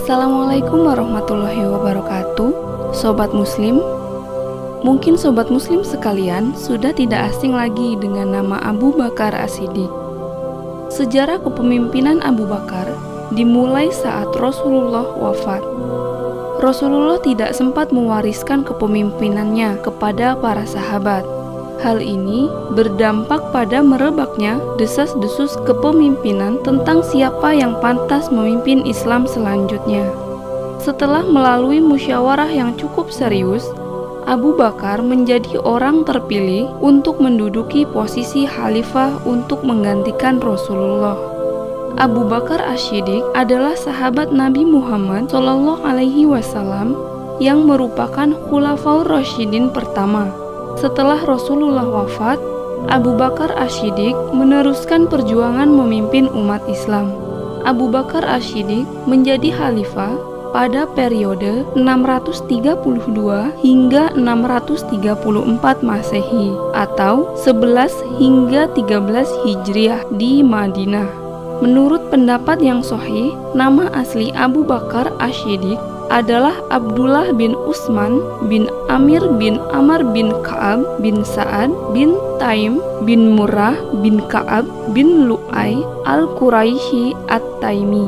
Assalamualaikum warahmatullahi wabarakatuh. Sobat Muslim, mungkin Sobat Muslim sekalian sudah tidak asing lagi dengan nama Abu Bakar As-Siddiq. Sejarah kepemimpinan Abu Bakar dimulai saat Rasulullah wafat. Rasulullah tidak sempat mewariskan kepemimpinannya kepada para sahabat. Hal ini berdampak pada merebaknya desas-desus kepemimpinan tentang siapa yang pantas memimpin Islam selanjutnya. Setelah melalui musyawarah yang cukup serius, Abu Bakar menjadi orang terpilih untuk menduduki posisi khalifah untuk menggantikan Rasulullah. Abu Bakar As-Siddiq adalah sahabat Nabi Muhammad SAW yang merupakan Khulafaur Rasyidin pertama. Setelah Rasulullah wafat, Abu Bakar As-Siddiq meneruskan perjuangan memimpin umat Islam. Abu Bakar As-Siddiq menjadi khalifah pada periode 632 hingga 634 Masehi atau 11 hingga 13 Hijriah di Madinah. Menurut pendapat yang sahih, nama asli Abu Bakar As-Siddiq adalah Abdullah bin Utsman bin Amir bin Amr bin Ka'ab bin Sa'ad bin Taim bin Murrah bin Ka'ab bin Lu'ay al-Quraisy at-Taimi.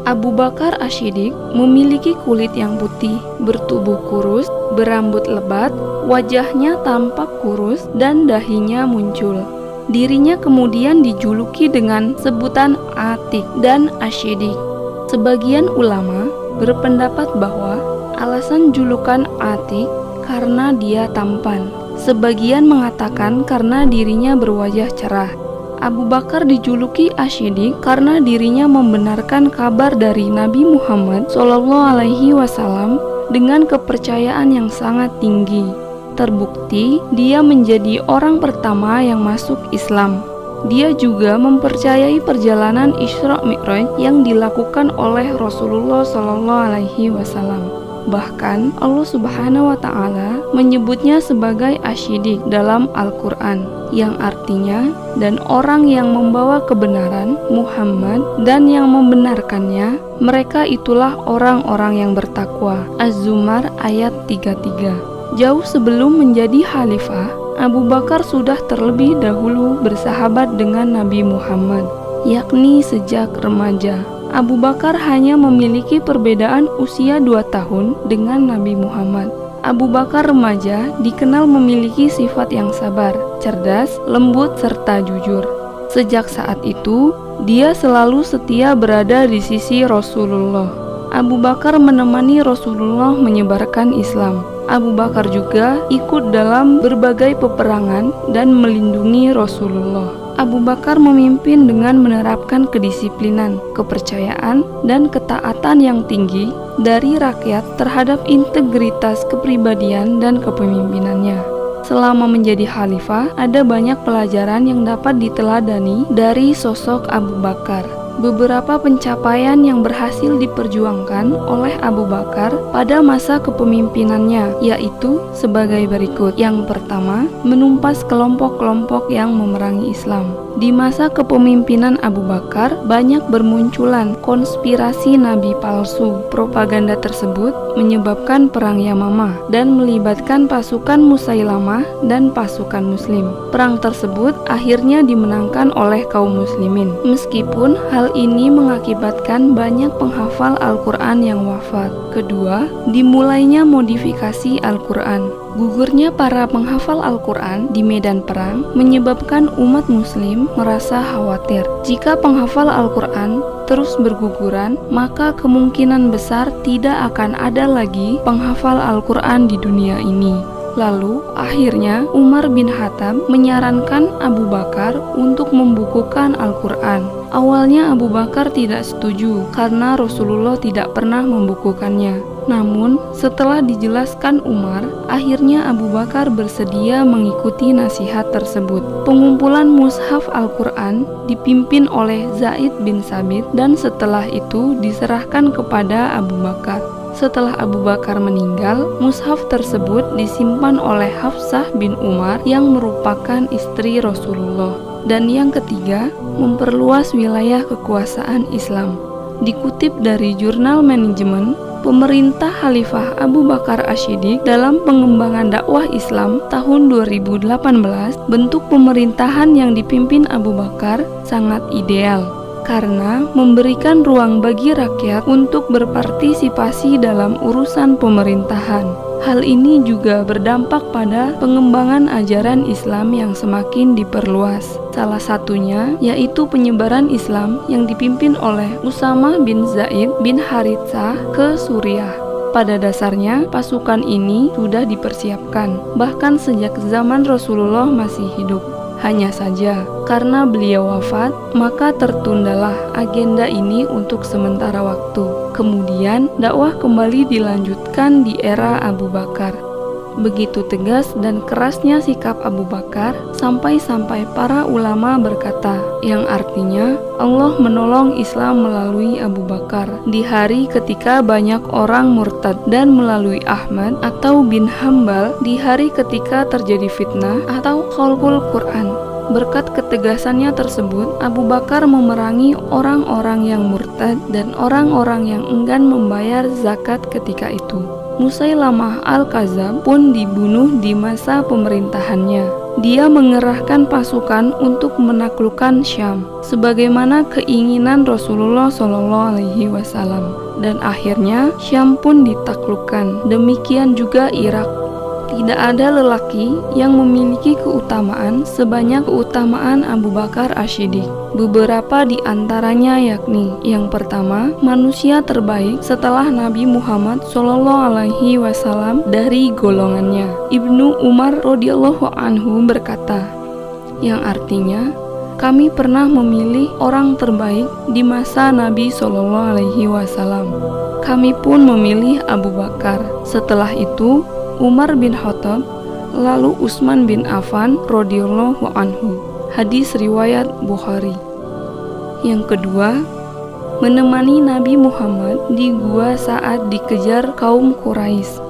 Abu Bakar As-Siddiq memiliki kulit yang putih, bertubuh kurus, berambut lebat, wajahnya tampak kurus dan dahinya muncul. Dirinya kemudian dijuluki dengan sebutan Atik dan As-Siddiq. Sebagian ulama berpendapat bahwa alasan julukan Atik karena dia tampan. Sebagian mengatakan karena dirinya berwajah cerah. Abu Bakar dijuluki As-Siddiq karena dirinya membenarkan kabar dari Nabi Muhammad SAW dengan kepercayaan yang sangat tinggi. Terbukti dia menjadi orang pertama yang masuk Islam. Dia juga mempercayai perjalanan Isra Mi'raj yang dilakukan oleh Rasulullah SAW. Bahkan Allah Subhanahu wa Ta'ala menyebutnya sebagai As-Siddiq dalam Al-Quran, yang artinya dan orang yang membawa kebenaran, Muhammad, dan yang membenarkannya, mereka itulah orang-orang yang bertakwa. Az-Zumar ayat 33. Jauh sebelum menjadi khalifah, Abu Bakar sudah terlebih dahulu bersahabat dengan Nabi Muhammad, yakni sejak remaja. Abu Bakar hanya memiliki perbedaan usia 2 tahun dengan Nabi Muhammad. Abu Bakar remaja dikenal memiliki sifat yang sabar, cerdas, lembut, serta jujur. Sejak saat itu, dia selalu setia berada di sisi Rasulullah. Abu Bakar menemani Rasulullah menyebarkan Islam. Abu Bakar juga ikut dalam berbagai peperangan dan melindungi Rasulullah. Abu Bakar memimpin dengan menerapkan kedisiplinan, kepercayaan, dan ketaatan yang tinggi dari rakyat terhadap integritas kepribadian dan kepemimpinannya. Selama menjadi khalifah, ada banyak pelajaran yang dapat diteladani dari sosok Abu Bakar. Beberapa pencapaian yang berhasil diperjuangkan oleh Abu Bakar pada masa kepemimpinannya yaitu sebagai berikut. Yang pertama, menumpas kelompok-kelompok yang memerangi Islam. Di masa kepemimpinan Abu Bakar, banyak bermunculan konspirasi nabi palsu. Propaganda tersebut menyebabkan perang Yamamah dan melibatkan pasukan Musailamah dan pasukan Muslim. Perang tersebut akhirnya dimenangkan oleh kaum muslimin. Meskipun hal ini mengakibatkan banyak penghafal Al-Quran yang wafat. Kedua, dimulainya modifikasi Al-Quran. Gugurnya para penghafal Al-Quran di medan perang menyebabkan umat muslim merasa khawatir. Jika penghafal Al-Quran terus berguguran, maka kemungkinan besar tidak akan ada lagi penghafal Al-Quran di dunia ini. Lalu, akhirnya Umar bin Khattab menyarankan Abu Bakar untuk membukukan Al-Quran. Awalnya Abu Bakar tidak setuju karena Rasulullah tidak pernah membukukannya. Namun, setelah dijelaskan Umar, akhirnya Abu Bakar bersedia mengikuti nasihat tersebut. Pengumpulan mushaf Al-Quran dipimpin oleh Zaid bin Sabit dan setelah itu diserahkan kepada Abu Bakar. Setelah Abu Bakar meninggal, mushaf tersebut disimpan oleh Hafsah bin Umar yang merupakan istri Rasulullah. Dan yang ketiga, memperluas wilayah kekuasaan Islam. Dikutip dari Jurnal Manajemen, pemerintah Khalifah Abu Bakar Ash-Shiddiq dalam pengembangan dakwah Islam tahun 2018, bentuk pemerintahan yang dipimpin Abu Bakar sangat ideal karena memberikan ruang bagi rakyat untuk berpartisipasi dalam urusan pemerintahan. Hal ini juga berdampak pada pengembangan ajaran Islam yang semakin diperluas. Salah satunya yaitu penyebaran Islam yang dipimpin oleh Usamah bin Zaid bin Haritsah ke Suriah. Pada dasarnya, pasukan ini sudah dipersiapkan, bahkan sejak zaman Rasulullah masih hidup. Hanya saja, karena beliau wafat, maka tertundalah agenda ini untuk sementara waktu. Kemudian, dakwah kembali dilanjutkan di era Abu Bakar. Begitu tegas dan kerasnya sikap Abu Bakar sampai-sampai para ulama berkata, yang artinya Allah menolong Islam melalui Abu Bakar di hari ketika banyak orang murtad, dan melalui Ahmad atau bin Hambal di hari ketika terjadi fitnah atau khalqul Quran. Berkat ketegasannya tersebut, Abu Bakar memerangi orang-orang yang murtad dan orang-orang yang enggan membayar zakat ketika itu. Musailamah al-Kadzab pun dibunuh di masa pemerintahannya. Dia mengerahkan pasukan untuk menaklukkan Syam, sebagaimana keinginan Rasulullah SAW. Dan akhirnya Syam pun ditaklukkan. Demikian juga Irak. Tidak ada lelaki yang memiliki keutamaan sebanyak keutamaan Abu Bakar Ash-Shiddiq. Beberapa di antaranya yakni: yang pertama, manusia terbaik setelah Nabi Muhammad SAW dari golongannya. Ibnu Umar radhiyallahu anhu berkata, yang artinya, kami pernah memilih orang terbaik di masa Nabi SAW. Kami pun memilih Abu Bakar. Setelah itu Umar bin Khattab, lalu Utsman bin Affan radhiyallahu anhu. Hadis riwayat Bukhari. Yang kedua, menemani Nabi Muhammad di gua saat dikejar kaum Quraisy.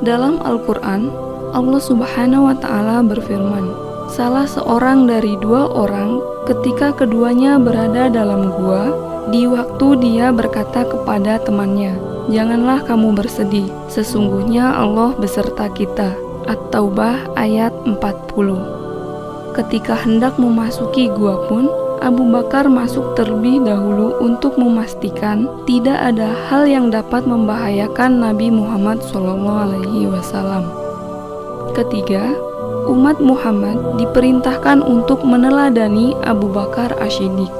Dalam Al-Qur'an, Allah Subhanahu wa taala berfirman, salah seorang dari dua orang ketika keduanya berada dalam gua, di waktu dia berkata kepada temannya, janganlah kamu bersedih, sesungguhnya Allah beserta kita. At-Taubah ayat 40. Ketika hendak memasuki gua pun, Abu Bakar masuk terlebih dahulu untuk memastikan tidak ada hal yang dapat membahayakan Nabi Muhammad SAW. Ketiga, umat Muhammad diperintahkan untuk meneladani Abu Bakar Ash-Shiddiq.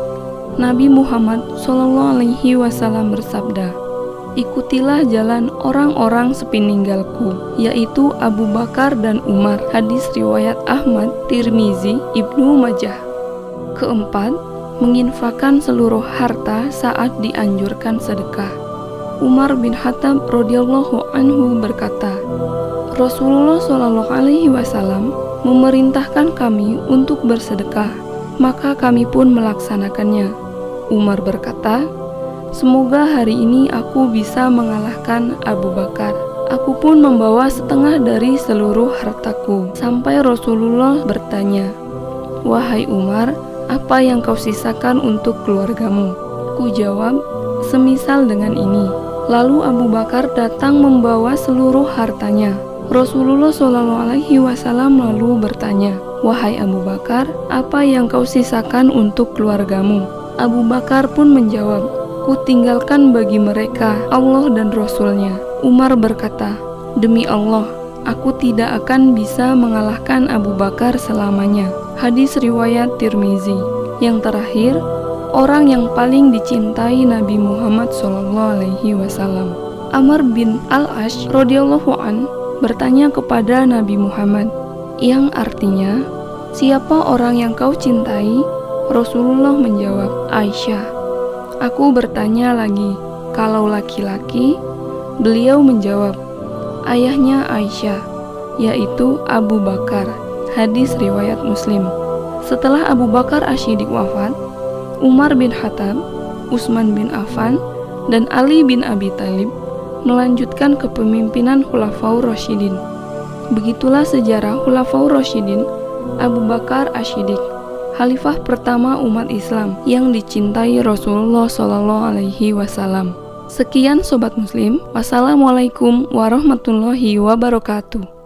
Nabi Muhammad SAW bersabda, ikutilah jalan orang-orang sepeninggalku, yaitu Abu Bakar dan Umar. Hadis riwayat Ahmad, Tirmizi, Ibnu Majah. Keempat, menginfakkan seluruh harta saat dianjurkan sedekah. Umar bin Khattab radhiyallahu anhu berkata, Rasulullah SAW memerintahkan kami untuk bersedekah, maka kami pun melaksanakannya. Umar berkata, semoga hari ini aku bisa mengalahkan Abu Bakar. Aku pun membawa setengah dari seluruh hartaku. Sampai Rasulullah bertanya, wahai Umar, apa yang kau sisakan untuk keluargamu? Ku jawab, semisal dengan ini. Lalu Abu Bakar datang membawa seluruh hartanya. Rasulullah SAW lalu bertanya, wahai Abu Bakar, apa yang kau sisakan untuk keluargamu? Abu Bakar pun menjawab, ku tinggalkan bagi mereka Allah dan Rasulnya. Umar berkata, demi Allah, aku tidak akan bisa mengalahkan Abu Bakar selamanya. Hadis riwayat Tirmizi. Yang terakhir, orang yang paling dicintai Nabi Muhammad SAW. Amr bin Al-Ash radhiyallahu an bertanya kepada Nabi Muhammad, yang artinya, siapa orang yang kau cintai? Rasulullah menjawab, Aisyah. Aku bertanya lagi, kalau laki-laki? Beliau menjawab, ayahnya Aisyah, yaitu Abu Bakar. Hadis riwayat Muslim. Setelah Abu Bakar Ash-Shiddiq wafat, Umar bin Khattab, Utsman bin Affan, dan Ali bin Abi Thalib melanjutkan kepemimpinan Khulafaur Rasyidin. Begitulah sejarah Khulafaur Rasyidin Abu Bakar Ash-Shiddiq. Khalifah pertama umat Islam yang dicintai Rasulullah Shallallahu Alaihi Wasallam. Sekian Sobat Muslim, wassalamualaikum warahmatullahi wabarakatuh.